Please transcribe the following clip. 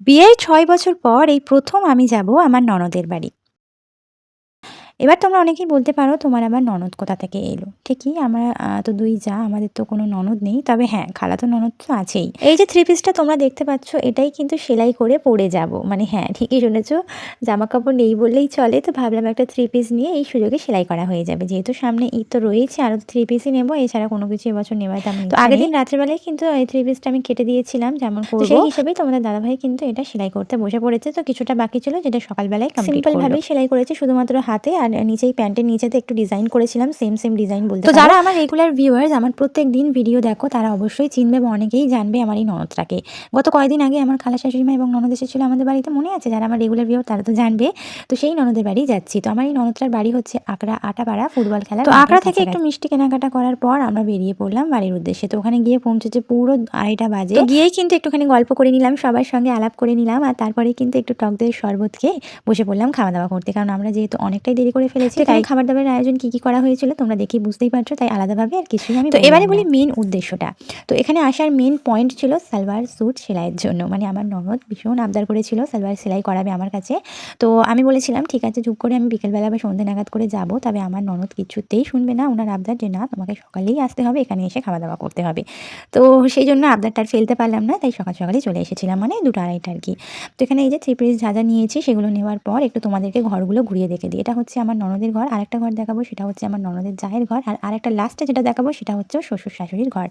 বিয়ের ৬ বছর পর এই ১ম আমি যাব আমার ননদের বাড়ি। এবার তোমরা অনেকেই বলতে পারো, তোমার আবার ননদ কোথা থেকে এলো? ঠিকই, আমরা তো ২ যা, আমাদের তো কোনো ননদ নেই। তবে হ্যাঁ, খালাতো ননদ তো আছেই। এই যে থ্রি পিসটা তোমরা দেখতে পাচ্ছ, এটাই কিন্তু সেলাই করে পরে যাব। মানে হ্যাঁ, ঠিকই শুনেছ, জামাকাপড় নেই বললেই চলে। তো ভাবলাম একটা থ্রি পিস নিয়ে এই সুযোগে সেলাই করা হয়ে যাবে। যেহেতু সামনে ঈদ তো রয়েইছে, আরও থ্রি পিসই নেব। এছাড়া কোনো কিছু এবছর নেওয়ার তেমন ইচ্ছা নেই। তো আগের দিন রাত্রে বেলায় কিন্তু এই থ্রি পিসটা আমি কেটে দিয়েছিলাম যেমন করব। তো সেই হিসেবেই তোমাদের দাদাভাই কিন্তু এটা সেলাই করতে বসে পড়েছে। তো কিছুটা বাকি ছিল, যেটা সকালবেলায় কমপ্লিট করব। সিম্পল ভাবেই সেলাই করেছি, শুধুমাত্র হাতে আর নিচেই প্যান্টের নিচেতে একটু ডিজাইন করেছিলাম, সেম ডিজাইন বলতে পারো। তো যারা আমার রেগুলার ভিউয়ার্স, আমার প্রত্যেকদিন ভিডিও দেখো, তারা অবশ্যই চিনবে বা অনেকেই জানবে আমার এই ননদটাকে। গত কয়েকদিন আগে আমার খালা শাশুড়িমা এবং ননদ এসেছিল আমাদের বাড়িতে, মনে আছে? যারা আমার রেগুলার ভিউয়ার তারা তো জানবে। তো সেই ননদের বাড়ি যাচ্ছি। তো আমার এই ননদটার বাড়ি হচ্ছে আকড়া আটাপাড়া ফুটবল খেলার। তো আকড়া থেকে একটু মিষ্টি কেনাকাটা করার পর আমরা বেরিয়ে পড়লাম বাড়ির উদ্দেশ্যে। তো ওখানে গিয়ে পৌঁছেছে পুরো ২:৩০ বাজে। তো গিয়েই কিন্তু একটুখানি গল্প করে নিলাম, সবার সঙ্গে আলাপ করে নিলাম, আর তারপরেই কিন্তু একটু টক দইয়ের শরবত খেয়ে বসে পড়লাম খাওয়া দাওয়া করতে। কারণ আমরা যেহেতু অনেকটাই দেরি করে ফেলেছি, তাই খাবার দাবারের আয়োজন কি করা হয়েছিল তোমরা দেখেই বুঝতেই পারছো, তাই আলাদাভাবে আর কিছুই আমি। তো এবারে বলি মেন উদ্দেশ্যটা। তো এখানে আসার মেন পয়েন্ট ছিল সালোয়ার স্যুট সেলাইয়ের জন্য। মানে আমার ননদ ভীষণ আবদার করেছিল সালোয়ার সেলাই করাবে আমার কাছে। তো আমি বলেছিলাম ঠিক আছে, চুপ করে আমি বিকেলবেলা বা সন্ধ্যে নাগাদ করে যাব। তবে আমার ননদ কিছুতেই শুনবে না ওনার আবদার, যে না, তোমাকে সকালেই আসতে হবে, এখানে এসে খাওয়া দাওয়া করতে হবে। তো সেই জন্য আবদারটা আর ফেলতে পারলাম না, তাই সকাল সকালই চলে এসেছিলাম, মানে ২টা ২:৩০ আর কি। তো এখানে এই যে থ্রি পিস যা নিয়েছি সেগুলো নেওয়ার পর একটু তোমাদেরকে ঘরগুলো ঘুরিয়ে দেখে দিই। এটা হচ্ছে আমার ননদের ঘর, আরেকটা ঘর দেখাবো সেটা হচ্ছে আমার ননদের জায়ের ঘর, আর আরেকটা লাস্টে যেটা দেখাবো সেটা হচ্ছে শ্বশুর শাশুড়ির ঘর।